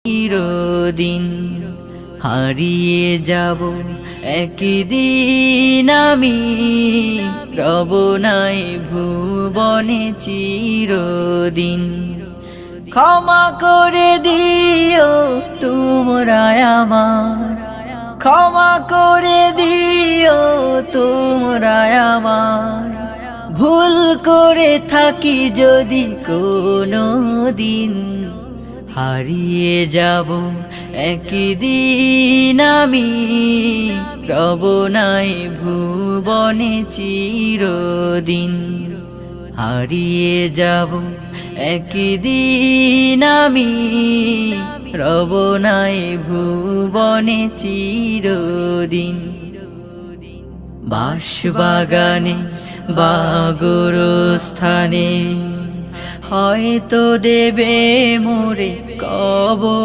চিরদিন হারিয়ে যাব একদিন আমি, রব নাই ভুবনে চিরদিন। ক্ষমা করে দিও তোমরা আমার, ক্ষমা করে দিও তোমরা আমার, ভুল করে থাকি যদি কোনো দিন। হারিয়ে যাব একদিন আমি, রব নাই ভুবনে চিরদিন। হারিয়ে যাব একদিন আমি, রব নাই ভুবনে চিরদিন। বাঁশবাগানে বা গোরস্থানে হয়তো দেবে মোরে কবর।